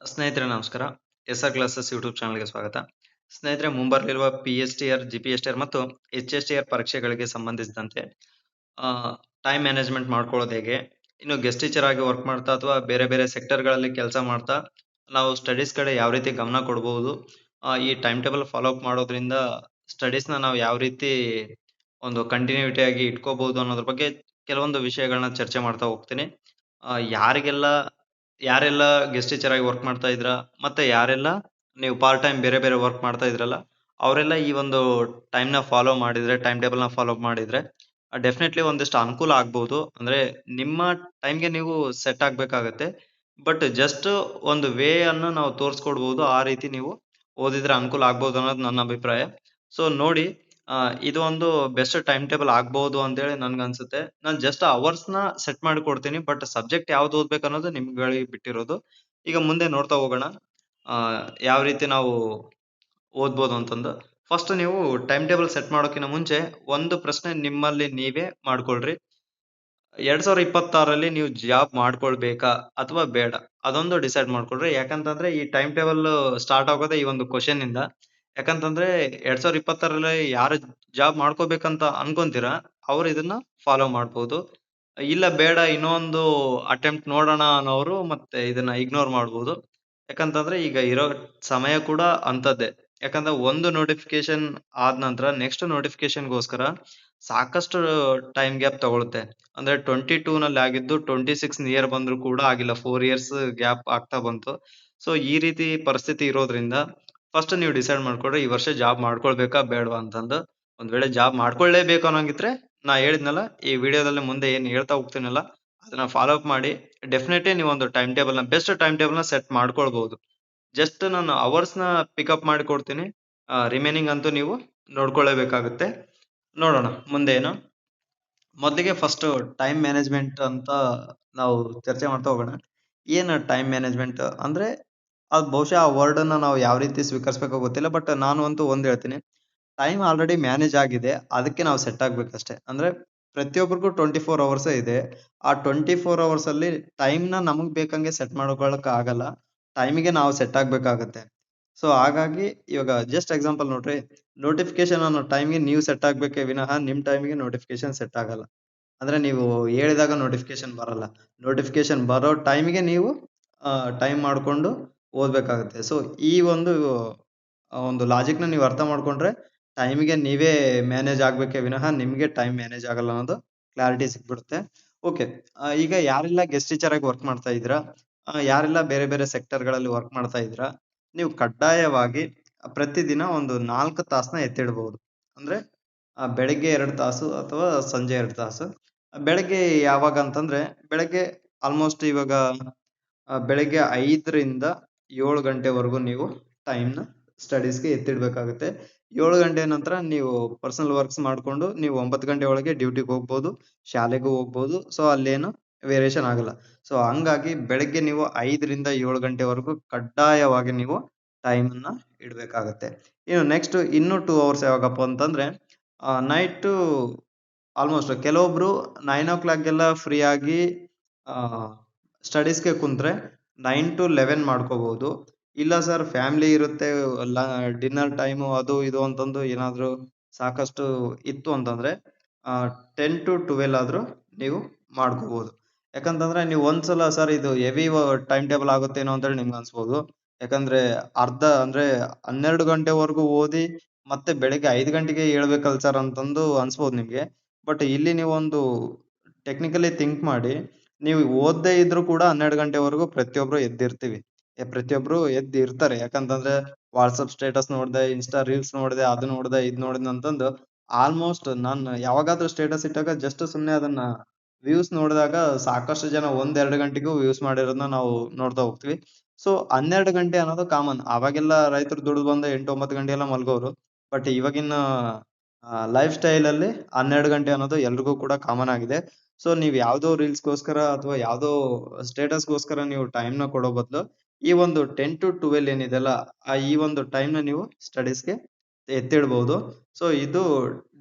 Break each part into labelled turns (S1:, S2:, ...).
S1: ಸ್ನೇಹಿತರೆ ನಮಸ್ಕಾರ. S R classes YouTube ಚಾನಲ್‌ಗೆ ಸ್ವಾಗತ. ಸ್ನೇಹಿತರೆ ಮುಂಬರಲಿರುವ PSTR, GPSTR ಮತ್ತು HSTR ಪರೀಕ್ಷೆಗಳಿಗೆ ಸಂಬಂಧಿಸಿದಂತೆ ಟೈಮ್ ಮ್ಯಾನೇಜ್ಮೆಂಟ್ ಮಾಡ್ಕೊಳ್ಳೋದು ಹೇಗೆ? ಇನ್ನು ಗೆಸ್ಟ್ ಟೀಚರ್ ಆಗಿ ವರ್ಕ್ ಮಾಡ್ತಾ ಅಥವಾ ಬೇರೆ ಬೇರೆ ಸೆಕ್ಟರ್‌ಗಳಲ್ಲಿ ಕೆಲಸ ಮಾಡ್ತಾ ನಾವು ಸ್ಟಡೀಸ್ ಕಡೆ ಯಾವ ರೀತಿ ಗಮನ ಕೊಡ್ಬಹುದು? ಈ ಟೈಮ್ ಟೇಬಲ್ ಫಾಲೋ ಅಪ್ ಮಾಡೋದ್ರಿಂದ ಸ್ಟಡೀಸ್‌ನ ನಾವು ಯಾವ ರೀತಿ ಒಂದು ಕಂಟಿನ್ಯೂಟಿ ಆಗಿ ಇಟ್ಕೋಬಹುದು ಅನ್ನೋದ್ರ ಬಗ್ಗೆ ಕೆಲವೊಂದು ವಿಷಯಗಳನ್ನ ಚರ್ಚೆ ಮಾಡ್ತಾ ಹೋಗ್ತೀನಿ. ಯಾರಿಗೆಲ್ಲ ಯಾರೆಲ್ಲ ಗೆಸ್ಟ್ ಟೀಚರ್ ಆಗಿ ವರ್ಕ್ ಮಾಡ್ತಾ ಇದ್ದೀರಾ? ಮತ್ತೆ ಯಾರೆಲ್ಲ ನೀವು ಪಾರ್ಟ್ ಟೈಮ್ ಬೇರೆ ಬೇರೆ ವರ್ಕ್ ಮಾಡ್ತಾ ಇದ್ರಲ್ಲ, ಅವರೆಲ್ಲ ಈ ಒಂದು ಟೈಮ್‌ನ ಫಾಲೋ ಮಾಡಿದ್ರೆ, ಟೈಮ್ ಟೇಬಲ್‌ನ ಫಾಲೋ ಅಪ್ ಮಾಡಿದ್ರೆ ಡೆಫಿನೈಟ್ಲಿ ಒಂದಿಷ್ಟು ಅನುಕೂಲ ಆಗ್ಬೋದು. ಅಂದ್ರೆ ನಿಮ್ಮ ಟೈಮ್‌ಗೆ ನೀವು ಸೆಟ್ ಆಗ್ಬೇಕಾಗತ್ತೆ. ಬಟ್ ಜಸ್ಟ್ ಒಂದು ವೇ ಅನ್ನು ನಾವು ತೋರಿಸ್ಕೊಡ್ಬೋದು. ಆ ರೀತಿ ನೀವು ಓದಿದ್ರೆ ಅನುಕೂಲ ಆಗ್ಬೋದು ಅನ್ನೋದು ನನ್ನ ಅಭಿಪ್ರಾಯ. ಸೊ ನೋಡಿ, ಇದು ಒಂದು ಬೆಸ್ಟ್ ಟೈಮ್ ಟೇಬಲ್ ಆಗ್ಬೋದು ಅಂತೇಳಿ ನನ್ಗನ್ಸುತ್ತೆ. ನಾನು ಜಸ್ಟ್ ಅವರ್ಸ್‌ನ ಸೆಟ್ ಮಾಡಿಕೊಡ್ತೀನಿ. ಬಟ್ ಸಬ್ಜೆಕ್ಟ್ ಯಾವ್ದು ಓದ್ಬೇಕು ಅನ್ನೋದು ನಿಮ್ಗಳಿಗೆ ಬಿಟ್ಟಿರೋದು. ಈಗ ಮುಂದೆ ನೋಡ್ತಾ ಹೋಗೋಣ. ಆ ಯಾವ ರೀತಿ ನಾವು ಓದ್ಬೋದು ಅಂತಂದು. ಫಸ್ಟ್ ನೀವು ಟೈಮ್ ಟೇಬಲ್ ಸೆಟ್ ಮಾಡೋಕ್ಕಿಂತ ಮುಂಚೆ ಒಂದು ಪ್ರಶ್ನೆ ನಿಮ್ಮಲ್ಲಿ ನೀವೇ ಮಾಡ್ಕೊಳ್ರಿ. 2026ರಲ್ಲಿ ನೀವು ಜಾಬ್ ಮಾಡ್ಕೊಳ್ಬೇಕಾ ಅಥವಾ ಬೇಡ? ಅದೊಂದು ಡಿಸೈಡ್ ಮಾಡ್ಕೊಳ್ರಿ. ಯಾಕಂತಂದ್ರೆ ಈ ಟೈಮ್ ಟೇಬಲ್ ಸ್ಟಾರ್ಟ್ ಆಗೋದೇ ಈ ಒಂದು ಕ್ವೆಷನ್ ಇಂದ. ಯಾಕಂತಂದ್ರೆ 2026ರಲ್ಲಿ ಯಾರು ಜಾಬ್ ಮಾಡ್ಕೋಬೇಕಂತ ಅನ್ಕೊಂತೀರಾ, ಅವ್ರು ಇದನ್ನ ಫಾಲೋ ಮಾಡ್ಬೋದು. ಇಲ್ಲ ಬೇಡ ಇನ್ನೊಂದು ಅಟೆಂಪ್ಟ್ ನೋಡೋಣ ಅನ್ನೋರು ಮತ್ತೆ ಇದನ್ನ ಇಗ್ನೋರ್ ಮಾಡ್ಬೋದು. ಯಾಕಂತಂದ್ರೆ ಈಗ ಇರೋ ಸಮಯ ಕೂಡ ಅಂಥದ್ದೇ. ಯಾಕಂದ್ರೆ ಒಂದು ನೋಟಿಫಿಕೇಶನ್ ಆದ ನಂತರ ನೆಕ್ಸ್ಟ್ ನೋಟಿಫಿಕೇಶನ್‌ಗೋಸ್ಕರ ಸಾಕಷ್ಟು ಟೈಮ್ ಗ್ಯಾಪ್ ತಗೊಳುತ್ತೆ. ಅಂದ್ರೆ 22 ನಲ್ಲಿ ಆಗಿದ್ದು 26 ನಿಯರ್ ಬಂದ್ರು ಕೂಡ ಆಗಿಲ್ಲ. 4 ಇಯರ್ಸ್ ಗ್ಯಾಪ್ ಆಗ್ತಾ ಬಂತು. ಸೊ ಈ ರೀತಿ ಪರಿಸ್ಥಿತಿ ಇರೋದ್ರಿಂದ ಫಸ್ಟ್ ನೀವು ಡಿಸೈಡ್ ಮಾಡ್ಕೊಳ್ರಿ ಈ ವರ್ಷ ಜಾಬ್ ಮಾಡ್ಕೊಳ್ಬೇಕಾ ಬೇಡವಾ ಅಂತಂದು. ಒಂದ್ ವೇಳೆ ಜಾಬ್ ಮಾಡ್ಕೊಳ್ಳೇಬೇಕು ಅನ್ನೋಂಗಿದ್ರೆ ನಾ ಹೇಳಿದ್ನಲ್ಲ ಈ ವಿಡಿಯೋದಲ್ಲಿ ಮುಂದೆ ಏನ್ ಹೇಳ್ತಾ ಹೋಗ್ತೀನಲ್ಲ ಅದನ್ನ ಫಾಲೋ ಅಪ್ ಮಾಡಿ ಡೆಫಿನೆಟ್ಲಿ ನೀವು ಒಂದು ಟೈಮ್ ಟೇಬಲ್‌ನ ಬೆಸ್ಟ್ ಟೈಮ್ ಟೇಬಲ್‌ನ ಸೆಟ್ ಮಾಡ್ಕೊಳ್ಬಹುದು. ಜಸ್ಟ್ ನಾನು ಅವರ್ಸ್‌ನ ಪಿಕಪ್ ಮಾಡಿ ಕೊಡ್ತೀನಿ. ರಿಮೈನಿಂಗ್ ಅಂತೂ ನೀವು ನೋಡ್ಕೊಳ್ಳೇಬೇಕಾಗುತ್ತೆ. ನೋಡೋಣ ಮುಂದೆ ಏನು. ಮೊದಲಿಗೆ ಫಸ್ಟ್ ಟೈಮ್ ಮ್ಯಾನೇಜ್ಮೆಂಟ್ ಅಂತ ನಾವು ಚರ್ಚೆ ಮಾಡ್ತಾ ಹೋಗೋಣ. ಏನು ಟೈಮ್ ಮ್ಯಾನೇಜ್ಮೆಂಟ್ ಅಂದ್ರೆ ಅದು ಬಹುಶಃ ಆ ವರ್ಡನ್ನ ನಾವು ಯಾವ ರೀತಿ ಸ್ವೀಕರಿಸಬೇಕೋ ಗೊತ್ತಿಲ್ಲ. ಬಟ್ ನಾನು ಅಂತೂ ಒಂದ್ ಹೇಳ್ತೀನಿ. ಟೈಮ್ ಆಲ್ರೆಡಿ ಮ್ಯಾನೇಜ್ ಆಗಿದೆ. ಅದಕ್ಕೆ ನಾವು ಸೆಟ್ ಆಗ್ಬೇಕಷ್ಟೇ. ಅಂದ್ರೆ ಪ್ರತಿಯೊಬ್ಬರಿಗೂ 24 ಅವರ್ಸೇ ಇದೆ. ಆ 24 ಅವರ್ಸ್ ಅಲ್ಲಿ ಟೈಮ್‌ನ ನಮಗ್ ಬೇಕಂಗೆ ಸೆಟ್ ಮಾಡ್ಕೊಳಕ್ ಆಗಲ್ಲ. ಟೈಮಿಗೆ ನಾವು ಸೆಟ್ ಆಗ್ಬೇಕಾಗತ್ತೆ. ಸೊ ಹಾಗಾಗಿ ಇವಾಗ ಜಸ್ಟ್ ಎಕ್ಸಾಂಪಲ್ ನೋಡ್ರಿ. ನೋಟಿಫಿಕೇಶನ್ ಅನ್ನೋ ಟೈಮ್‌ಗೆ ನೀವು ಸೆಟ್ ಆಗ್ಬೇಕೇ ವಿನಃ ನಿಮ್ ಟೈಮಿಗೆ ನೋಟಿಫಿಕೇಶನ್ ಸೆಟ್ ಆಗಲ್ಲ. ಅಂದ್ರೆ ನೀವು ಹೇಳಿದಾಗ ನೋಟಿಫಿಕೇಶನ್ ಬರಲ್ಲ. ನೋಟಿಫಿಕೇಶನ್ ಬರೋ ಟೈಮಿಗೆ ನೀವು ಟೈಮ್ ಮಾಡ್ಕೊಂಡು ಓದ್ಬೇಕಾಗುತ್ತೆ. ಸೊ ಈ ಒಂದು ಒಂದು ಲಾಜಿಕ್‌ನ ನೀವು ಅರ್ಥ ಮಾಡ್ಕೊಂಡ್ರೆ ಟೈಮಿಗೆ ನೀವೇ ಮ್ಯಾನೇಜ್ ಆಗ್ಬೇಕೇ ವಿನಃ ನಿಮ್ಗೆ ಟೈಮ್ ಮ್ಯಾನೇಜ್ ಆಗಲ್ಲ ಅನ್ನೋದು ಕ್ಲಾರಿಟಿ ಸಿಕ್ಬಿಡುತ್ತೆ. ಓಕೆ. ಈಗ ಯಾರೆಲ್ಲ ಗೆಸ್ಟ್ ಟೀಚರ್ ಆಗಿ ವರ್ಕ್ ಮಾಡ್ತಾ ಇದ್ದೀರಾ, ಯಾರೆಲ್ಲ ಬೇರೆ ಬೇರೆ ಸೆಕ್ಟರ್‌ಗಳಲ್ಲಿ ವರ್ಕ್ ಮಾಡ್ತಾ ಇದ್ದೀರಾ, ನೀವು ಕಡ್ಡಾಯವಾಗಿ ಪ್ರತಿದಿನ ಒಂದು 4 ತಾಸನ್ನ ಎತ್ತಿಡ್ಬಹುದು. ಅಂದ್ರೆ ಬೆಳಿಗ್ಗೆ 2 ತಾಸು ಅಥವಾ ಸಂಜೆ 2 ತಾಸು. ಬೆಳಗ್ಗೆ ಯಾವಾಗ ಅಂತಂದ್ರೆ, ಬೆಳಗ್ಗೆ ಆಲ್‌ಮೋಸ್ಟ್ ಇವಾಗ ಬೆಳಗ್ಗೆ 5 ರಿಂದ 7 ಗಂಟೆವರೆಗೂ ನೀವು ಟೈಮ್‌ನ ಸ್ಟಡೀಸ್‌ಗೆ ಎತ್ತಿಡ್ಬೇಕಾಗುತ್ತೆ. 7 ಗಂಟೆ ನಂತರ ನೀವು ಪರ್ಸನಲ್ ವರ್ಕ್ಸ್ ಮಾಡ್ಕೊಂಡು ನೀವು 9 ಗಂಟೆ ಒಳಗೆ ಡ್ಯೂಟಿಗೆ ಹೋಗ್ಬೋದು, ಶಾಲೆಗೂ ಹೋಗ್ಬೋದು. ಸೊ ಅಲ್ಲೇನು ವೇರಿಯೇಷನ್ ಆಗಲ್ಲ. ಸೊ ಹಂಗಾಗಿ ಬೆಳಗ್ಗೆ ನೀವು 5 ರಿಂದ 7 ಗಂಟೆವರೆಗೂ ಕಡ್ಡಾಯವಾಗಿ ನೀವು ಟೈಮನ್ನ ಇಡ್ಬೇಕಾಗತ್ತೆ. ಇನ್ನು ನೆಕ್ಸ್ಟ್ ಇನ್ನು 2 ಅವರ್ಸ್ ಯಾವಾಗಪ್ಪ ಅಂತಂದ್ರೆ, ನೈಟು ಆಲ್‌ಮೋಸ್ಟ್ ಕೆಲವೊಬ್ರು 9:00 ಗೆಲ್ಲ ಫ್ರೀ ಆಗಿ ಆಹ್, ಸ್ಟಡೀಸ್‌ಗೆ ಕುಂತ್ರೆ 9-11 ಮಾಡ್ಕೋಬಹುದು. ಇಲ್ಲ ಸರ್ ಫ್ಯಾಮಿಲಿ ಇರುತ್ತೆ, ಲ ಡಿನ್ನರ್ ಟೈಮು ಅದು ಇದು ಅಂತಂದು ಏನಾದ್ರು ಸಾಕಷ್ಟು ಇತ್ತು ಅಂತಂದ್ರೆ 10-12 ಆದ್ರೂ ನೀವು ಮಾಡ್ಕೋಬಹುದು. ಯಾಕಂತಂದ್ರೆ ನೀವು ಒಂದ್ಸಲ ಸರ್ ಇದು ಹೆವಿ ಟೈಮ್ ಟೇಬಲ್ ಆಗುತ್ತೇನೋ ಅಂತೇಳಿ ನಿಮ್ಗೆ ಅನ್ಸ್ಬೋದು. ಯಾಕಂದ್ರೆ ಅರ್ಧ ಅಂದ್ರೆ 12 ಗಂಟೆವರೆಗೂ ಓದಿ ಮತ್ತೆ ಬೆಳಿಗ್ಗೆ 5 ಗಂಟೆಗೆ ಏಳ್ಬೇಕಲ್ಲ ಸರ್ ಅಂತಂದು ಅನ್ಸ್ಬೋದು ನಿಮ್ಗೆ. ಬಟ್ ಇಲ್ಲಿ ನೀವೊಂದು ಟೆಕ್ನಿಕಲಿ ಥಿಂಕ್ ಮಾಡಿ, ನೀವು ಓದದೇ ಇದ್ರು ಕೂಡ 12 ಗಂಟೆವರೆಗೂ ಪ್ರತಿಯೊಬ್ರು ಎದ್ದಿರ್ತೀವಿ. ಪ್ರತಿಯೊಬ್ರು ಎದ್ದಿರ್ತಾರೆ. ಯಾಕಂತಂದ್ರೆ ವಾಟ್ಸಪ್ ಸ್ಟೇಟಸ್ ನೋಡ್ದೆ, ಇನ್ಸ್ಟಾ ರೀಲ್ಸ್ ನೋಡ್ದೆ, ಅದು ನೋಡ್ದೆ, ಇದ್ ನೋಡ್ದೆ ಅಂತಂದು ಆಲ್ಮೋಸ್ಟ್ ನಾನು ಯಾವಾಗಾದ್ರೂ ಸ್ಟೇಟಸ್ ಇಟ್ಟಾಗ ಜಸ್ಟ್ ಸುಮ್ನೆ ಅದನ್ನ ವ್ಯೂಸ್ ನೋಡಿದಾಗ ಸಾಕಷ್ಟು ಜನ 1, 2 ಗಂಟೆಗೂ ವ್ಯೂಸ್ ಮಾಡಿರೋದನ್ನ ನಾವು ನೋಡ್ತಾ ಹೋಗ್ತೀವಿ. ಸೊ 12 ಗಂಟೆ ಅನ್ನೋದು ಕಾಮನ್. ಅವಾಗೆಲ್ಲ ರೈತರು ದುಡಿದು ಬಂದು 8, 9 ಗಂಟೆಗೆಲ್ಲ ಮಲ್ಗೋರು. ಬಟ್ ಇವಾಗಿನ ಲೈಫ್ ಸ್ಟೈಲಲ್ಲಿ 12 ಗಂಟೆ ಅನ್ನೋದು ಎಲ್ರಿಗೂ ಕೂಡ ಕಾಮನ್ ಆಗಿದೆ. ಸೊ ನೀವ್ ಯಾವ್ದೋ ರೀಲ್ಸ್‌ಗೋಸ್ಕರ ಅಥವಾ ಯಾವ್ದೋ ಸ್ಟೇಟಸ್‌ಗೋಸ್ಕರ ನೀವು ಟೈಮ್‌ನ ಕೊಡೋ ಬದ್ಲು, ಈ ಒಂದು 10-12 ಏನಿದೆಯಲ್ಲ, ಈ ಒಂದು ಟೈಮ್‌ನ ನೀವು ಸ್ಟಡೀಸ್‌ಗೆ ಎತ್ತಿಡ್ಬಹುದು. ಸೊ ಇದು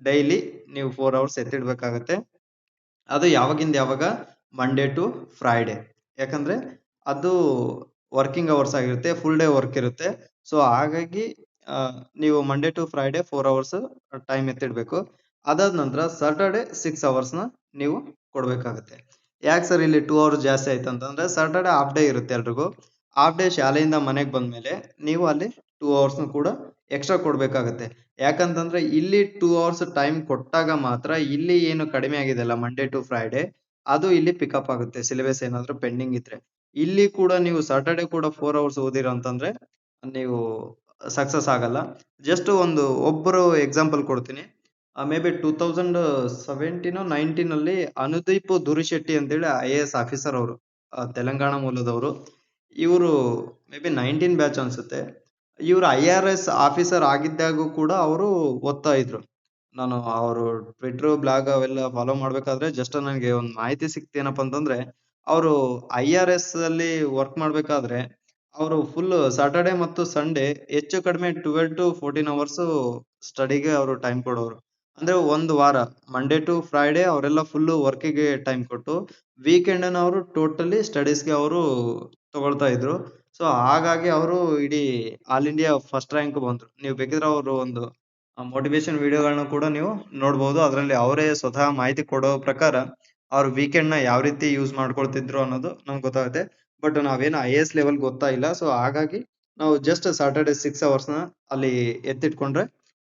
S1: ಡೈಲಿ ನೀವು 4 ಅವರ್ಸ್ ಎತ್ತಿಡ್ಬೇಕಾಗತ್ತೆ. ಅದು ಯಾವಾಗಿಂದ ಯಾವಾಗ? Monday to Friday. ಯಾಕಂದ್ರೆ ಅದು ವರ್ಕಿಂಗ್ ಅವರ್ಸ್ ಆಗಿರುತ್ತೆ, ಫುಲ್ ಡೇ ವರ್ಕ್ ಇರುತ್ತೆ. ಸೊ ಹಾಗಾಗಿ ನೀವು Monday to Friday 4 hours time ಎತ್ತಿಡ್ಬೇಕು. ಅದಾದ ನಂತರ ಸಾಟರ್ಡೆ 6 ಅವರ್ಸ್ನ ನೀವು ಕೊಡ್ಬೇಕಾಗುತ್ತೆ. ಯಾಕೆ ಸರ್ ಇಲ್ಲಿ 2 ಅವರ್ಸ್ ಜಾಸ್ತಿ ಆಯ್ತು ಅಂತಂದ್ರೆ, ಸಾಟರ್ಡೆ ಹಾಫ್ ಡೇ ಇರುತ್ತೆ ಎಲ್ರಿಗೂ. ಹಾಫ್ ಡೇ ಶಾಲೆಯಿಂದ ಮನೆಗೆ ಬಂದ್ಮೇಲೆ ನೀವು ಅಲ್ಲಿ 2 ಅವರ್ಸ್ನು ಕೂಡ ಎಕ್ಸ್ಟ್ರಾ ಕೊಡ್ಬೇಕಾಗತ್ತೆ. ಯಾಕಂತಂದ್ರೆ ಇಲ್ಲಿ 2 ಅವರ್ಸ್ ಟೈಮ್ ಕೊಟ್ಟಾಗ ಮಾತ್ರ ಇಲ್ಲಿ ಏನು ಕಡಿಮೆ ಆಗಿದೆ ಅಲ್ಲ ಮಂಡೇ ಟು ಫ್ರೈಡೆ, ಅದು ಇಲ್ಲಿ ಪಿಕಪ್ ಆಗುತ್ತೆ ಸಿಲೆಬಸ್ ಏನಾದ್ರು ಪೆಂಡಿಂಗ್ ಇದ್ರೆ. ಇಲ್ಲಿ ಕೂಡ ನೀವು ಸಾಟರ್ಡೆ ಕೂಡ 4 ಅವರ್ಸ್ ಓದಿರ ಅಂತಂದ್ರೆ ನೀವು ಸಕ್ಸಸ್ ಆಗಲ್ಲ. ಜಸ್ಟ್ ಒಬ್ಬರು ಎಕ್ಸಾಂಪಲ್ ಕೊಡ್ತೀನಿ. ಮೇ ಬಿ 2017 ಅಲ್ಲಿ ಅನುದೀಪ್ ದುರಿಶೆಟ್ಟಿ ಅಂತೇಳಿ IAS ಆಫೀಸರ್ ಅವರು, ತೆಲಂಗಾಣ ಮೂಲದವರು. ಇವರು ಮೇ ಬಿ 19 ಬ್ಯಾಚ್ ಅನ್ಸುತ್ತೆ. ಇವರು IRS ಆಫೀಸರ್ ಆಗಿದ್ದಾಗೂ ಕೂಡ ಅವರು ಓದ್ತಾ ಇದ್ರು. ನಾನು ಅವರು ಟ್ವಿಟರ್ ಬ್ಲಾಗ್ ಅವೆಲ್ಲ ಫಾಲೋ ಮಾಡ್ಬೇಕಾದ್ರೆ ಜಸ್ಟ್ ನನಗೆ ಒಂದು ಮಾಹಿತಿ ಸಿಕ್ತೇನಪ್ಪ ಅಂತಂದ್ರೆ, ಅವರು IRS ಅಲ್ಲಿ ವರ್ಕ್ ಮಾಡ್ಬೇಕಾದ್ರೆ ಅವರು ಫುಲ್ ಸಾಟರ್ಡೆ ಮತ್ತು ಸಂಡೇ ಹೆಚ್ಚು ಕಡಿಮೆ 12 ಟು 14 ಅವರ್ಸ್ ಸ್ಟಡಿಗೆ ಅವರು ಟೈಮ್ ಕೊಡೋರು. ಅಂದ್ರೆ ಒಂದು ವಾರ ಮಂಡೇ ಟು ಫ್ರೈಡೆ ಅವರೆಲ್ಲ ಫುಲ್ ವರ್ಕಿಗೆ ಟೈಮ್ ಕೊಟ್ಟು, ವೀಕೆಂಡ್ ಅನ್ನ ಅವರು ಟೋಟಲಿ ಸ್ಟಡೀಸ್ಗೆ ಅವರು ತಗೊಳ್ತಾ ಇದ್ರು. ಸೊ ಹಾಗಾಗಿ ಅವರು ಇಡೀ ಆಲ್ ಇಂಡಿಯಾ ಫಸ್ಟ್ ರ್ಯಾಂಕ್ ಬಂದ್ರು. ನೀವು ಬೇಕಿದ್ರೆ ಅವರು ಒಂದು ಮೋಟಿವೇಶನ್ ವಿಡಿಯೋಗಳನ್ನ ಕೂಡ ನೀವು ನೋಡ್ಬೋದು. ಅದರಲ್ಲಿ ಅವರೇ ಸ್ವತಃ ಮಾಹಿತಿ ಕೊಡೋ ಪ್ರಕಾರ ಅವ್ರ ವೀಕೆಂಡ್ ನ ಯಾವ ರೀತಿ ಯೂಸ್ ಮಾಡ್ಕೊಳ್ತಿದ್ರು ಅನ್ನೋದು ನಮ್ಗೆ ಗೊತ್ತಾಗುತ್ತೆ. ಬಟ್ ನಾವೇನು IAS ಲೆವೆಲ್ ಗೊತ್ತಾ ಇಲ್ಲ. ಸೊ ಹಾಗಾಗಿ ನಾವು ಜಸ್ಟ್ ಸಾಟರ್ಡೆ 6 ಅವರ್ಸ್ ನ ಅಲ್ಲಿ ಎತ್ತಿಟ್ಕೊಂಡ್ರೆ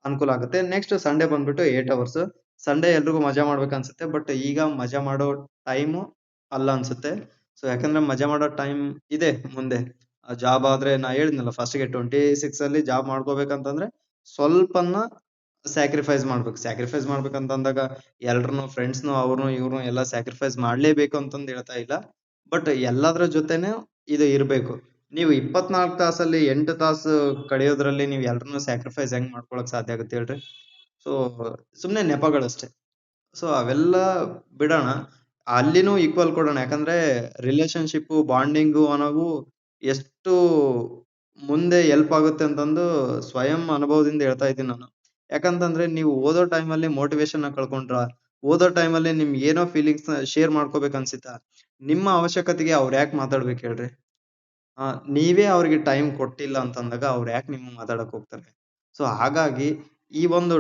S1: ಅನುಕೂಲ ಆಗುತ್ತೆ. ನೆಕ್ಸ್ಟ್ ಸಂಡೇ ಬಂದ್ಬಿಟ್ಟು 8 ಅವರ್ಸ್. ಸಂಡೇ ಎಲ್ರಿಗೂ ಮಜಾ ಮಾಡ್ಬೇಕು ಅನ್ಸುತ್ತೆ, ಬಟ್ ಈಗ ಮಜಾ ಮಾಡೋ ಟೈಮು ಅಲ್ಲ ಅನ್ಸುತ್ತೆ. ಸೊ ಯಾಕಂದ್ರೆ ಮಜಾ ಮಾಡೋ ಟೈಮ್ ಇದೆ ಮುಂದೆ. ಜಾಬ್ ಆದ್ರೆ ನಾ ಹೇಳಿದ್ನಲ್ಲ ಫಸ್ಟ್‌ಗೆ 26 ಅಲ್ಲಿ ಜಾಬ್ ಮಾಡ್ಕೋಬೇಕಂತಂದ್ರೆ ಸ್ವಲ್ಪನ್ನ ಸ್ಯಾಕ್ರಿಫೈಸ್ ಮಾಡ್ಬೇಕು. ಸ್ಯಾಕ್ರಿಫೈಸ್ ಮಾಡ್ಬೇಕಂತ ಅಂದಾಗ ಎಲ್ರನ್ನು ಫ್ರೆಂಡ್ಸ್‌ನು ಅವ್ರನ್ನು ಇವ್ರನ್ನು ಎಲ್ಲ ಸ್ಯಾಕ್ರಿಫೈಸ್ ಮಾಡ್ಲೇಬೇಕು ಅಂತಂದು ಹೇಳ್ತಾ ಇಲ್ಲ. ಬಟ್ ಎಲ್ಲದ್ರ ಜೊತೆನೂ ಇದು ಇರ್ಬೇಕು. ನೀವು 24 ತಾಸಲ್ಲಿ 8 ತಾಸು ಕಳೆಯೋದ್ರಲ್ಲಿ ನೀವು ಎಲ್ರನ್ನೂ ಸ್ಯಾಕ್ರಿಫೈಸ್ ಹೆಂಗ್ ಮಾಡ್ಕೊಳಕ್ ಸಾಧ್ಯ ಆಗುತ್ತೆ ಹೇಳ್ರಿ? ಸೊ ಸುಮ್ನೆ ನೆಪಗಳಷ್ಟೇ. ಸೊ ಅವೆಲ್ಲ ಬಿಡೋಣ. ಅಲ್ಲಿನೂ ಈಕ್ವಲ್ ಕೊಡೋಣ. ಯಾಕಂದ್ರೆ ರಿಲೇಶನ್‌ಶಿಪ್ಪು, ಬಾಂಡಿಂಗು ಅನ್ನೋವು ಎಷ್ಟು ಮುಂದೆ ಹೆಲ್ಪ್ ಆಗುತ್ತೆ ಅಂತಂದು ಸ್ವಯಂ ಅನುಭವದಿಂದ ಹೇಳ್ತಾ ಇದ್ದೀನಿ ನಾನು. ಯಾಕಂತಂದ್ರೆ ನೀವು ಓದೋ ಟೈಮಲ್ಲಿ ಮೋಟಿವೇಶನ್‌ನ ಕಳ್ಕೊಂಡ್ರ, ಓದೋ ಟೈಮಲ್ಲಿ ನಿಮ್ಗೆ ಏನೋ ಫೀಲಿಂಗ್ಸ್‌ನ ಶೇರ್ ಮಾಡ್ಕೋಬೇಕು ಅನ್ಸಿತಾ, ನಿಮ್ಮ ಅವಶ್ಯಕತೆಗೆ ಅವ್ರು ಯಾಕೆ ಮಾತಾಡ್ಬೇಕು ಹೇಳ್ರಿ? ನೀವೇ ಅವ್ರಿಗೆ ಟೈಮ್ ಕೊಟ್ಟಿಲ್ಲ ಅಂತಂದಾಗ ಅವ್ರು ಯಾಕೆ ನಿಮ್ಗೆ ಮಾತಾಡಕ್ ಹೋಗ್ತಾರೆ? ಸೊ ಹಾಗಾಗಿ ಈ ಒಂದು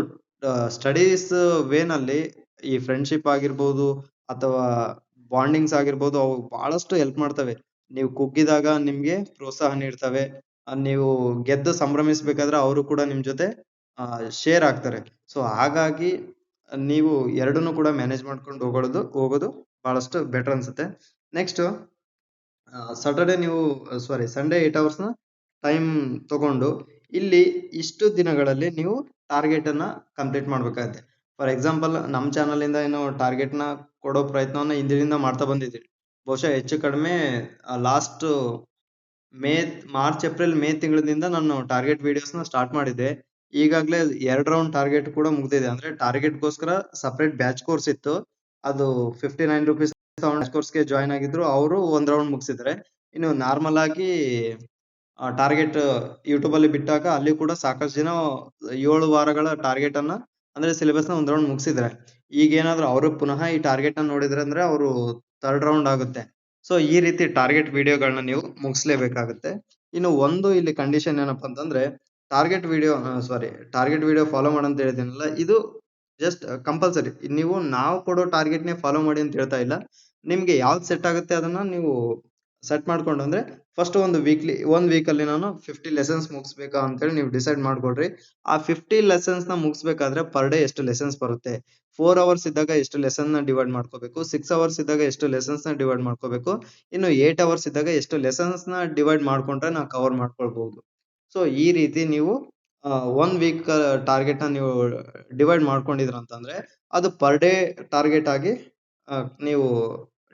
S1: ಸ್ಟಡೀಸ್ ವೇನಲ್ಲಿ ಈ ಫ್ರೆಂಡ್ಶಿಪ್ ಆಗಿರ್ಬೋದು ಅಥವಾ ಬಾಂಡಿಂಗ್ಸ್ ಆಗಿರ್ಬೋದು, ಅವು ಬಹಳಷ್ಟು ಹೆಲ್ಪ್ ಮಾಡ್ತವೆ. ನೀವು ಕುಗ್ಗಿದಾಗ ನಿಮ್ಗೆ ಪ್ರೋತ್ಸಾಹ ನೀಡ್ತವೆ. ನೀವು ಗೆದ್ದು ಸಂಭ್ರಮಿಸ್ಬೇಕಾದ್ರೆ ಅವರು ಕೂಡ ನಿಮ್ ಜೊತೆ ಶೇರ್ ಆಗ್ತಾರೆ. ಸೊ ಹಾಗಾಗಿ ನೀವು ಎರಡನ್ನೂ ಕೂಡ ಮ್ಯಾನೇಜ್ ಮಾಡ್ಕೊಂಡು ಹೋಗೋದು ಬಹಳಷ್ಟು ಬೆಟರ್ ಅನ್ಸುತ್ತೆ. ನೆಕ್ಸ್ಟ್ ಸಾಟರ್ಡೆ ನೀವು ಸಂಡೇ 8 ಅವರ್ಸ್‌ನ ಟೈಮ್ ತಗೊಂಡು ಇಲ್ಲಿ ಇಷ್ಟು ದಿನಗಳಲ್ಲಿ ನೀವು ಟಾರ್ಗೆಟ್ ಅನ್ನ ಕಂಪ್ಲೀಟ್ ಮಾಡ್ಬೇಕಾಗುತ್ತೆ. ಫಾರ್ ಎಕ್ಸಾಂಪಲ್ ನಮ್ಮ ಚಾನಲ್ ಇಂದ ಏನು ಟಾರ್ಗೆಟ್‌ನ ಕೊಡೋ ಪ್ರಯತ್ನವನ್ನ ಹಿಂದಿನಿಂದ ಮಾಡ್ತಾ ಬಂದಿದ್ದೀವಿ. ಬಹುಶಃ ಹೆಚ್ಚು ಕಡಿಮೆ ಲಾಸ್ಟ್ ಮಾರ್ಚ್, ಏಪ್ರಿಲ್, ಮೇ ತಿಂಗಳಿಂದ ನಾನು ಟಾರ್ಗೆಟ್ ವಿಡಿಯೋಸ್‌ನ ಸ್ಟಾರ್ಟ್ ಮಾಡಿದ್ದೆ. ಈಗಾಗಲೇ 2 ರೌಂಡ್ ಟಾರ್ಗೆಟ್ ಕೂಡ ಮುಗ್ದಿದೆ. ಅಂದ್ರೆ ಟಾರ್ಗೆಟ್‌ಗೋಸ್ಕರ ಸಪರೇಟ್ ಬ್ಯಾಚ್ ಕೋರ್ಸ್ ಇತ್ತು. ಅದು ₹59 ಬ್ಯಾಚ್ ಕೋರ್ಸ್‌ಗೆ ಜಾಯಿನ್ ಆಗಿದ್ರು. ಅವರು 1 ರೌಂಡ್ ಮುಗಿಸಿದ್ದಾರೆ. ಇನ್ನು ನಾರ್ಮಲ್ ಆಗಿ ಟಾರ್ಗೆಟ್ ಯೂಟ್ಯೂಬ್ ಅಲ್ಲಿ ಬಿಟ್ಟಾಗ ಅಲ್ಲಿ ಕೂಡ ಸಾಕಷ್ಟು ಜನ 7 ವಾರಗಳ ಟಾರ್ಗೆಟ್ ಅನ್ನ ಅಂದ್ರೆ ಸಿಲೆಬಸ್‌ನ 1 ರೌಂಡ್ ಮುಗಿಸಿದ್ದಾರೆ. ಈಗೇನಾದ್ರೂ ಅವರು ಪುನಃ ಈ ಟಾರ್ಗೆಟ್ ಅನ್ನ ನೋಡಿದ್ರೆ ಅಂದ್ರೆ ಅವರು 3rd ರೌಂಡ್ ಆಗುತ್ತೆ. ಸೊ ಈ ರೀತಿ ಟಾರ್ಗೆಟ್ ವಿಡಿಯೋಗಳನ್ನ ನೀವು ಮುಗಿಸ್ಲೇಬೇಕಾಗುತ್ತೆ. ಇನ್ನು ಒಂದು ಇಲ್ಲಿ ಕಂಡೀಷನ್ ಏನಪ್ಪಾ ಅಂತಂದ್ರೆ, ಟಾರ್ಗೆಟ್ ವಿಡಿಯೋ ಫಾಲೋ ಮಾಡಂತ ಹೇಳಿದ್ದೀನಲ್ಲ, ಇದು ಜಸ್ಟ್ ಕಂಪಲ್ಸರಿ. ನಾವು ಕೊಡೋ ಟಾರ್ಗೆಟ್‌ನೇ ಫಾಲೋ ಮಾಡಿ ಅಂತ ಹೇಳ್ತಾ ಇಲ್ಲ. ನಿಮ್ಗೆ ಯಾವ್ದು ಸೆಟ್ ಆಗುತ್ತೆ ಅದನ್ನ ನೀವು ಸೆಟ್ ಮಾಡ್ಕೊಂಡು, ಅಂದ್ರೆ ಫಸ್ಟ್ ಒಂದು ವೀಕಲ್ಲಿ ನಾನು 50 ಲೆಸನ್ಸ್ ಮುಗಿಸ್ಬೇಕಾ ಅಂತೇಳಿ ನೀವು ಡಿಸೈಡ್ ಮಾಡ್ಕೊಳ್ರಿ. ಆ 50 ಲೆಸನ್ಸ್‌ನ ಮುಗಿಸ್ಬೇಕಾದ್ರೆ ಪರ್ ಡೇ ಎಷ್ಟು ಲೆಸನ್ಸ್ ಬರುತ್ತೆ? 4 ಅವರ್ಸ್ ಇದ್ದಾಗ ಎಷ್ಟು ಲೆಸನ್‌ನ ಡಿವೈಡ್ ಮಾಡ್ಕೋಬೇಕು? 6 ಅವರ್ಸ್ ಇದ್ದಾಗ ಎಷ್ಟು ಲೆಸನ್ಸ್‌ನ ಡಿವೈಡ್ ಮಾಡ್ಕೋಬೇಕು? ಇನ್ನು 8 ಅವರ್ಸ್ ಇದ್ದಾಗ ಎಷ್ಟು ಲೆಸನ್ಸ್‌ನ ಡಿವೈಡ್ ಮಾಡ್ಕೊಂಡ್ರೆ ನಾವು ಕವರ್ ಮಾಡ್ಕೊಳ್ಬಹುದು. ಸೊ ಈ ರೀತಿ ನೀವು 1 ವೀಕ್ ಟಾರ್ಗೆಟ್‌ನ ನೀವು ಡಿವೈಡ್ ಮಾಡ್ಕೊಂಡಿದ್ರ ಅಂತಂದ್ರೆ, ಅದು ಪರ್ ಡೇ ಟಾರ್ಗೆಟ್ ಆಗಿ ನೀವು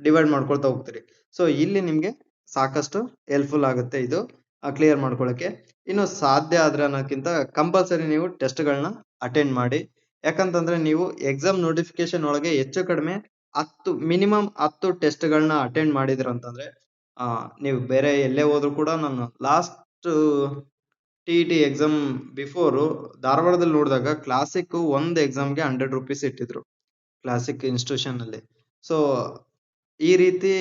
S1: ಡಿವೈಡ್ ಮಾಡ್ಕೊಳ್ತಾ ಹೋಗ್ತೀರಿ. ಸೊ ಇಲ್ಲಿ ನಿಮ್ಗೆ ಸಾಕಷ್ಟು ಹೆಲ್ಪ್‌ಫುಲ್ ಆಗುತ್ತೆ ಇದು ಕ್ಲಿಯರ್ ಮಾಡ್ಕೊಳ್ಳಕ್ಕೆ. ಇನ್ನು ಸಾಧ್ಯ ಆದ್ರೆ ಅನ್ನೋಕ್ಕಿಂತ ಕಂಪಲ್ಸರಿ ನೀವು ಟೆಸ್ಟ್‌ಗಳನ್ನ ಅಟೆಂಡ್ ಮಾಡಿ. ಯಾಕಂತಂದ್ರೆ ನೀವು ಎಕ್ಸಾಮ್ ನೋಟಿಫಿಕೇಶನ್ ಒಳಗೆ ಹೆಚ್ಚು ಕಡಿಮೆ 10 ಮಿನಿಮಮ್ 10 ಟೆಸ್ಟ್‌ಗಳನ್ನ ಅಟೆಂಡ್ ಮಾಡಿದಿರ ಅಂತಂದ್ರೆ, ನೀವು ಬೇರೆ ಎಲ್ಲೇ ಹೋದ್ರು ಕೂಡ ನಾನು ಲಾಸ್ಟ್ TET ಎಕ್ಸಾಮ್ ಬಿಫೋರ್ ಧಾರವಾಡದಲ್ಲಿ ನೋಡಿದಾಗ ಕ್ಲಾಸಿಕ್ ಒಂದು ಎಕ್ಸಾಮ್‌ಗೆ ₹100 ಇಟ್ಟಿದ್ರು. ಕ್ಲಾಸಿಕ್ ಇನ್ಸ್ಟಿಟ್ಯೂಷನ್ ಅಲ್ಲಿ. ಸೊ ಈ ರೀತಿ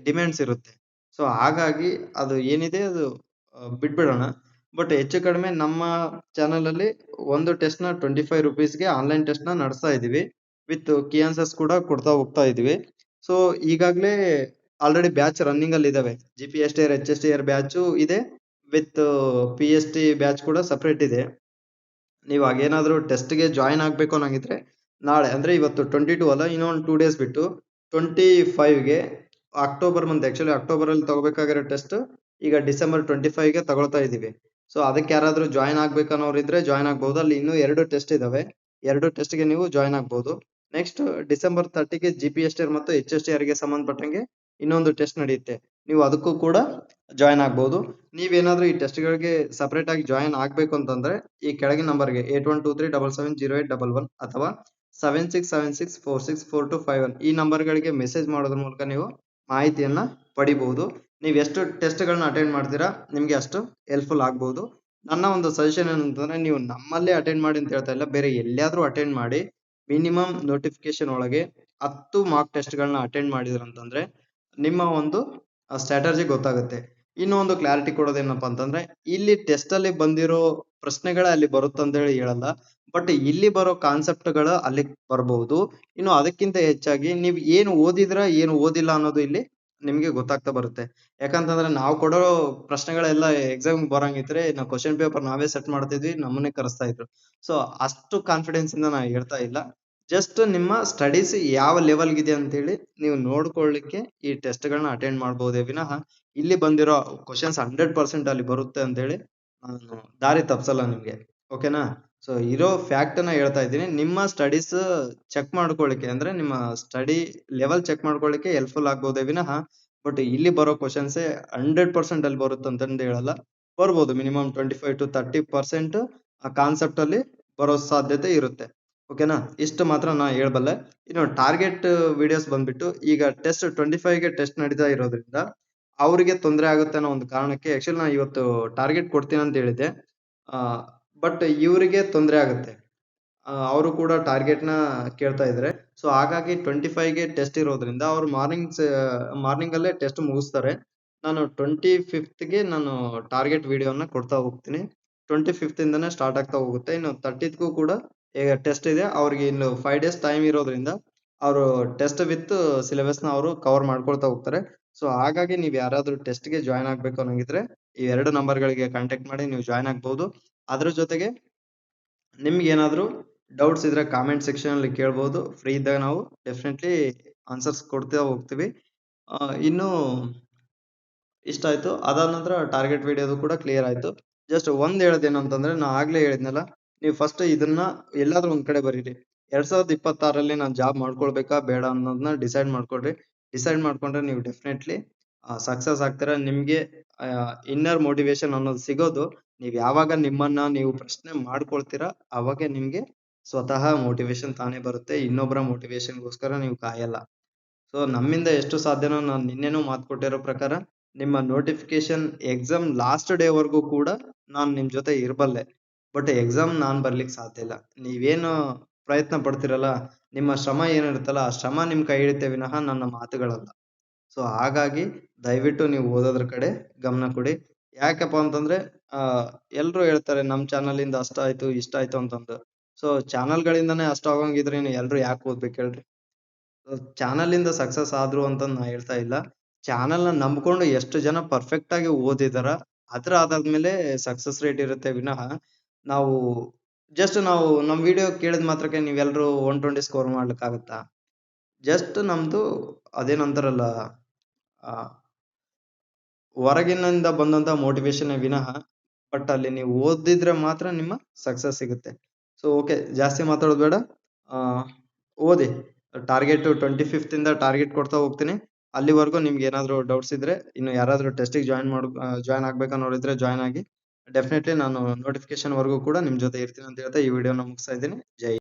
S1: ಡಿಮ್ಯಾಂಡ್ಸ್ ಇರುತ್ತೆ. ಸೊ ಹಾಗಾಗಿ ಅದು ಏನಿದೆ ಅದು ಬಿಟ್ಬಿಡೋಣ. ಬಟ್ ಹೆಚ್ಚು ಕಡಿಮೆ ನಮ್ಮ ಚಾನಲ್ ಅಲ್ಲಿ ಒಂದು ಟೆಸ್ಟ್ ನ ₹25 ಆನ್ಲೈನ್ ಟೆಸ್ಟ್ ನ ನಡೆಸ್ತಾ ಇದೀವಿ. ವಿತ್ ಕೀ ಆನ್ಸರ್ಸ್ ಕೂಡ ಕೊಡ್ತಾ ಹೋಗ್ತಾ ಇದೀವಿ. ಸೊ ಈಗಾಗ್ಲೇ ಆಲ್ರೆಡಿ ಬ್ಯಾಚ್ ರನ್ನಿಂಗ್ ಅಲ್ಲಿ ಇದಾವೆ. GPSTR, HSTR ಬ್ಯಾಚು ಇದೆ. ವಿತ್ PST ಬ್ಯಾಚ್ ಕೂಡ ಸಪರೇಟ್ ಇದೆ. ನೀವು ಹಾಗೇನಾದ್ರೂ ಟೆಸ್ಟ್‌ಗೆ ಜಾಯಿನ್ ಆಗ್ಬೇಕು ಅನ್ನಂಗಿದ್ರೆ ನಾಳೆ ಅಂದ್ರೆ ಇವತ್ತು 22 ಅಲ್ಲ, ಇನ್ನೊಂದು 2 ಡೇಸ್ ಬಿಟ್ಟು 25ಗೆ ಅಕ್ಟೋಬರ್ ಮಂತ್, ಆಕ್ಚುಲಿ ಅಕ್ಟೋಬರ್ ಅಲ್ಲಿ ತಗೋಬೇಕಾಗಿರೋ ಟೆಸ್ಟ್ ಈಗ ಡಿಸೆಂಬರ್ 25ಗೆ ತಗೊಳ್ತಾ ಇದೀವಿ. ಸೊ ಅದಕ್ಕೆ ಯಾರಾದ್ರೂ ಜಾಯಿನ್ ಆಗ್ಬೇಕನ್ನೋರು ಇದ್ರೆ ಜಾಯಿನ್ ಆಗ್ಬಹುದು. ಅಲ್ಲಿ ಇನ್ನೂ 2 ಟೆಸ್ಟ್ ಇದಾವೆ. 2 ಟೆಸ್ಟ್‌ಗೆ ನೀವು ಜಾಯಿನ್ ಆಗ್ಬಹುದು. ನೆಕ್ಸ್ಟ್ ಡಿಸೆಂಬರ್ 30ಗೆ GPSTR ಮತ್ತು HSTR ಗೆ ಸಂಬಂಧಪಟ್ಟಂಗೆ ಇನ್ನೊಂದು ಟೆಸ್ಟ್ ನಡೆಯುತ್ತೆ. ನೀವು ಅದಕ್ಕೂ ಕೂಡ ಜಾಯಿನ್ ಆಗ್ಬಹುದು. ನೀವೇನಾದ್ರೂ ಈ ಟೆಸ್ಟ್‌ಗಳಿಗೆ ಸಪರೇಟ್ ಆಗಿ ಜಾಯಿನ್ ಆಗ್ಬೇಕು ಅಂತಂದ್ರೆ ಈ ಕೆಳಗಿನ ನಂಬರ್‌ಗೆ 8123770811 ಅಥವಾ 7676464251 ಈ ನಂಬರ್‌ಗಳಿಗೆ ಮೆಸೇಜ್ ಮಾಡೋದ್ರ ಮೂಲಕ ನೀವು ಮಾಹಿತಿಯನ್ನ ಪಡಿಬಹುದು. ನೀವು ಎಷ್ಟು ಟೆಸ್ಟ್‌ಗಳನ್ನ ಅಟೆಂಡ್ ಮಾಡ್ತೀರಾ ನಿಮ್ಗೆ ಅಷ್ಟು ಹೆಲ್ಪ್‌ಫುಲ್ ಆಗ್ಬಹುದು. ನನ್ನ ಒಂದು ಸಜೆಷನ್ ಏನಂತಂದ್ರೆ ನೀವು ನಮ್ಮಲ್ಲೇ ಅಟೆಂಡ್ ಮಾಡಿ ಅಂತ ಹೇಳ್ತಾ ಇಲ್ಲ, ಬೇರೆ ಎಲ್ಲಿಯಾದ್ರೂ ಅಟೆಂಡ್ ಮಾಡಿ. ಮಿನಿಮಮ್ ನೋಟಿಫಿಕೇಶನ್ ಒಳಗೆ 10 ಮಾರ್ಕ್ ಟೆಸ್ಟ್‌ಗಳನ್ನ ಅಟೆಂಡ್ ಮಾಡಿದ್ರಂತಂದ್ರೆ ನಿಮ್ಮ ಒಂದು ಸ್ಟ್ರಾಟಜಿ ಗೊತ್ತಾಗುತ್ತೆ. ಇನ್ನೂ ಒಂದು ಕ್ಲಾರಿಟಿ ಕೊಡೋದೇನಪ್ಪಾ ಅಂತಂದ್ರೆ ಇಲ್ಲಿ ಟೆಸ್ಟ್ ಅಲ್ಲಿ ಬಂದಿರೋ ಪ್ರಶ್ನೆಗಳೇ ಅಲ್ಲಿ ಬರುತ್ತಂತ ಹೇಳಲ್ಲ. ಬಟ್ ಇಲ್ಲಿ ಬರೋ ಕಾನ್ಸೆಪ್ಟ್‌ಗಳು ಅಲ್ಲಿ ಬರಬಹುದು. ಇನ್ನು ಅದಕ್ಕಿಂತ ಹೆಚ್ಚಾಗಿ ನೀವು ಏನು ಓದಿದ್ರ ಏನು ಓದಿಲ್ಲ ಅನ್ನೋದು ಇಲ್ಲಿ ನಿಮ್ಗೆ ಗೊತ್ತಾಗ್ತಾ ಬರುತ್ತೆ. ಯಾಕಂತಂದ್ರೆ ನಾವು ಕೊಡೋ ಪ್ರಶ್ನೆಗಳೆಲ್ಲ ಎಕ್ಸಾಮ್‌ಗೆ ಬರಂಗಿದ್ರೆ ನಾವು ಕ್ವೆಶ್ಚನ್ ಪೇಪರ್ ನಾವೇ ಸೆಟ್ ಮಾಡ್ತಿದ್ವಿ, ನಮ್ಮನ್ನೇ ಕರೆಸ್ತಾ ಇದ್ರು. ಸೊ ಅಷ್ಟು ಕಾನ್ಫಿಡೆನ್ಸ್ ಇಂದ ನಾನು ಹೇಳ್ತಾ ಇಲ್ಲ. ಜಸ್ಟ್ ನಿಮ್ಮ ಸ್ಟಡೀಸ್ ಯಾವ ಲೆವೆಲ್‌ಗಿದೆ ಅಂತೇಳಿ ನೀವು ನೋಡ್ಕೊಳ್ಳಿಕ್ಕೆ ಈ ಟೆಸ್ಟ್‌ಗಳನ್ನ ಅಟೆಂಡ್ ಮಾಡ್ಬಹುದೇ ವಿನಃ ಇಲ್ಲಿ ಬಂದಿರೋ ಕ್ವೆಶ್ಚನ್ಸ್ 100% ಅಲ್ಲಿ ಬರುತ್ತೆ ಅಂತೇಳಿ ನಾನು ದಾರಿ ತಪ್ಸಲ್ಲ ನಿಮ್ಗೆ. ಓಕೆನಾ? ಸೊ ಇರೋ ಫ್ಯಾಕ್ಟ್ ಅನ್ನ ಹೇಳ್ತಾ ಇದ್ದೀನಿ. ನಿಮ್ಮ ಸ್ಟಡೀಸ್ ಚೆಕ್ ಮಾಡ್ಕೊಳ್ಳಿಕ್ಕೆ ಅಂದ್ರೆ ನಿಮ್ಮ ಸ್ಟಡಿ ಲೆವೆಲ್ ಚೆಕ್ ಮಾಡ್ಕೊಳ್ಳಿಕ್ಕೆ ಹೆಲ್ಪ್‌ಫುಲ್ ಆಗ್ಬಹುದೇ ವಿನಃ ಬಟ್ ಇಲ್ಲಿ ಬರೋ ಕ್ವೆಶ್ಚನ್ಸೇ 100% ಅಲ್ಲಿ ಬರುತ್ತೆ ಅಂತಂದು ಹೇಳಲ್ಲ. ಬರ್ಬೋದು ಮಿನಿಮಮ್ 25-30% ಆ ಕಾನ್ಸೆಪ್ಟ್ ಅಲ್ಲಿ ಬರೋ ಸಾಧ್ಯತೆ ಇರುತ್ತೆ. ಓಕೆನಾ? ಇಷ್ಟು ಮಾತ್ರ ನಾ ಹೇಳ್ಬಲ್ಲೆ. ಇನ್ನು ಟಾರ್ಗೆಟ್ ವಿಡಿಯೋಸ್ ಬಂದ್ಬಿಟ್ಟು ಈಗ ಟೆಸ್ಟ್ 25ಗೆ ಟೆಸ್ಟ್ ನಡೀತಾ ಇರೋದ್ರಿಂದ ಅವ್ರಿಗೆ ತೊಂದ್ರೆ ಆಗುತ್ತೆ ಅನ್ನೋ ಒಂದು ಕಾರಣಕ್ಕೆ ಆಕ್ಚುಲಿ ನಾನು ಇವತ್ತು ಟಾರ್ಗೆಟ್ ಕೊಡ್ತೀನಿ ಅಂತ ಹೇಳಿದ್ದೆ. ಬಟ್ ಇವ್ರಿಗೆ ತೊಂದ್ರೆ ಆಗುತ್ತೆ. ಅವರು ಕೂಡ ಟಾರ್ಗೆಟ್‌ನ ಕೇಳ್ತಾ ಇದಾರೆ. ಸೊ ಹಾಗಾಗಿ 25ಗೆ ಟೆಸ್ಟ್ ಇರೋದ್ರಿಂದ ಅವ್ರು ಮಾರ್ನಿಂಗ್ ಅಲ್ಲೇ ಟೆಸ್ಟ್ ಮುಗಿಸ್ತಾರೆ. ನಾನು 25ಗೆ ನಾನು ಟಾರ್ಗೆಟ್ ವಿಡಿಯೋನ ಕೊಡ್ತಾ ಹೋಗ್ತೀನಿ. 25 ಇಂದಾನೆ ಸ್ಟಾರ್ಟ್ ಆಗ್ತಾ ಹೋಗುತ್ತೆ. ಇನ್ನು 30ಗೂ ಕೂಡ ಟೆಸ್ಟ್ ಇದೆ. ಅವ್ರಿಗೆ ಇನ್ನು 5 ಡೇಸ್ ಟೈಮ್ ಇರೋದ್ರಿಂದ ಅವರು ಟೆಸ್ಟ್ ವಿತ್ ಸಿಲೆಬಸ್‌ನ ಅವರು ಕವರ್ ಮಾಡ್ಕೊಳ್ತಾ ಹೋಗ್ತಾರೆ. ಸೊ ಹಾಗಾಗಿ ನೀವು ಯಾರಾದ್ರೂ ಟೆಸ್ಟ್‌ಗೆ ಜಾಯಿನ್ ಆಗ್ಬೇಕು ಅನ್ನಂಗಿದ್ರೆ ಈ 2 ನಂಬರ್‌ಗಳಿಗೆ ಕಾಂಟ್ಯಾಕ್ಟ್ ಮಾಡಿ ನೀವು ಜಾಯಿನ್ ಆಗ್ಬಹುದು. ಅದ್ರ ಜೊತೆಗೆ ನಿಮ್ಗೇನಾದ್ರೂ ಡೌಟ್ಸ್ ಇದ್ರೆ ಕಾಮೆಂಟ್ ಸೆಕ್ಷನ್ ಅಲ್ಲಿ ಕೇಳ್ಬೋದು. ಫ್ರೀ ಇದ್ದಾಗ ನಾವು ಡೆಫಿನೆಟ್ಲಿ ಆನ್ಸರ್ಸ್ ಕೊಡ್ತಾ ಹೋಗ್ತೀವಿ. ಇನ್ನು ಇಷ್ಟ ಆಯ್ತು. ಅದಾದ ನಂತರ ಟಾರ್ಗೆಟ್ ವಿಡಿಯೋದು ಕೂಡ ಕ್ಲಿಯರ್ ಆಯ್ತು. ಜಸ್ಟ್ ಒಂದ್ ಹೇಳೋದೇನಂತಂದ್ರೆ ನಾ ಆಗ್ಲೇ ಹೇಳಿದ್ನಲ್ಲ, ನೀವು ಫಸ್ಟ್ ಇದನ್ನ ಎಲ್ಲಾದ್ರೂ ಒಂದ್ ಕಡೆ ಬರೀರಿ. 2026ರಲ್ಲಿ ನಾನ್ ಜಾಬ್ ಮಾಡ್ಕೊಳ್ಬೇಕಾ ಬೇಡ ಅನ್ನೋದನ್ನ ಡಿಸೈಡ್ ಮಾಡ್ಕೊಳ್ರಿ. ಡಿಸೈಡ್ ಮಾಡ್ಕೊಂಡ್ರೆ ನೀವು ಡೆಫಿನೆಟ್ಲಿ ಸಕ್ಸಸ್ ಆಗ್ತೀರಾ. ನಿಮ್ಗೆ ಇನ್ನರ್ ಮೋಟಿವೇಶನ್ ಅನ್ನೋದು ಸಿಗೋದು ನೀವ್ ಯಾವಾಗ ನಿಮ್ಮನ್ನ ನೀವು ಪ್ರಶ್ನೆ ಮಾಡ್ಕೊಳ್ತೀರಾ ಅವಾಗೆ ನಿಮ್ಗೆ ಸ್ವತಃ ಮೋಟಿವೇಶನ್ ತಾನೇ ಬರುತ್ತೆ. ಇನ್ನೊಬ್ಬರ ಮೋಟಿವೇಶನ್‌ಗೋಸ್ಕರ ನೀವು ಕಾಯಲ್ಲ. ಸೊ ನಮ್ಮಿಂದ ಎಷ್ಟು ಸಾಧ್ಯನೋ ನಾನು ನಿನ್ನೆನೂ ಮಾತು ಕೊಟ್ಟಿರೋ ಪ್ರಕಾರ ನಿಮ್ಮ ನೋಟಿಫಿಕೇಶನ್ ಎಕ್ಸಾಮ್ ಲಾಸ್ಟ್ ಡೇ ವರ್ಗೂ ಕೂಡ ನಾನ್ ನಿಮ್ ಜೊತೆ ಇರಬಲ್ಲೆ. ಬಟ್ ಎಕ್ಸಾಮ್ ನಾನ್ ಬರ್ಲಿಕ್ಕೆ ಸಾಧ್ಯ ಇಲ್ಲ. ನೀವೇನು ಪ್ರಯತ್ನ ಪಡ್ತಿರಲ್ಲ, ನಿಮ್ಮ ಶ್ರಮ ಏನಿರುತ್ತಲ್ಲ ಆ ಶ್ರಮ ನಿಮ್ ಕೈ ಹಿಡಿಯುತ್ತೆ ವಿನಃ ನನ್ನ ಮಾತುಗಳಲ್ಲ. ಸೊ ಹಾಗಾಗಿ ದಯವಿಟ್ಟು ನೀವು ಓದೋದ್ರ ಕಡೆ ಗಮನ ಕೊಡಿ. ಯಾಕಪ್ಪ ಅಂತಂದ್ರೆ ಎಲ್ರು ಹೇಳ್ತಾರೆ ನಮ್ ಚಾನಲ್ ಇಂದ ಅಷ್ಟಾಯ್ತು ಇಷ್ಟಾಯ್ತು ಅಂತಂದು. ಸೊ ಚಾನಲ್‌ಗಳಿಂದಾನೇ ಅಷ್ಟ್ ಆಗೋಂಗಿದ್ರೆ ಇನ್ನು ಎಲ್ರು ಯಾಕೆ ಓದ್ಬೇಕು ಹೇಳ್ರಿ? ಚಾನಲ್ ಇಂದ ಸಕ್ಸಸ್ ಆದ್ರು ಅಂತ ನಾ ಹೇಳ್ತಾ ಇಲ್ಲ. ಚಾನಲ್‌ನ ನಂಬ್ಕೊಂಡು ಎಷ್ಟು ಜನ ಪರ್ಫೆಕ್ಟ್ ಆಗಿ ಓದಿದಾರ ಅದ್ರ ಆಧಾರದ ಮೇಲೆ ಸಕ್ಸಸ್ ರೇಟ್ ಇರುತ್ತೆ ವಿನಃ ನಾವು ನಾವು ನಮ್ ವಿಡಿಯೋ ಕೇಳಿದ ಮಾತ್ರಕ್ಕೆ ನೀವೆಲ್ರೂ 120 ಸ್ಕೋರ್ ಮಾಡ್ಲಿಕ್ಕಾಗತ್ತಾ? ಜಸ್ಟ್ ನಮ್ದು ಅದೇನಂತಾರಲ್ಲ ಆ ಹೊರಗಿನಿಂದ ಬಂದಂತ ಮೋಟಿವೇಶನ್ನೇ ವಿನಃ ಬಟ್ ಅಲ್ಲಿ ನೀವು ಓದಿದ್ರೆ ಮಾತ್ರ ನಿಮ್ಮ ಸಕ್ಸಸ್ ಸಿಗುತ್ತೆ. ಸೊ ಓಕೆ, ಜಾಸ್ತಿ ಮಾತಾಡೋದು ಬೇಡ. ಆ ಓದಿ. ಟಾರ್ಗೆಟ್ 25th ಇಂದ ಟಾರ್ಗೆಟ್ ಕೊಡ್ತಾ ಹೋಗ್ತೀನಿ. ಅಲ್ಲಿವರೆಗೂ ನಿಮ್ಗೆ ಏನಾದ್ರು ಡೌಟ್ಸ್ ಇದ್ರೆ ಇನ್ನು ಯಾರಾದ್ರೂ ಟೆಸ್ಟಿಗೆ ಜಾಯಿನ್ ಆಗ್ಬೇಕನ್ನೋರಿದ್ರೆ ಜಾಯಿನ್ ಆಗಿ. ಡೆಫಿನೆಟ್ಲಿ ನಾನು ನೋಟಿಫಿಕೇಶನ್ ವರೆಗೂ ಕೂಡ ನಿಮ್ ಜೊತೆ ಇರ್ತೀನಿ ಅಂತ ಹೇಳ್ತಾ ಈ ವಿಡಿಯೋನ ಮುಗಿಸ್ತಾ ಇದ್ದೀನಿ. ಜೈ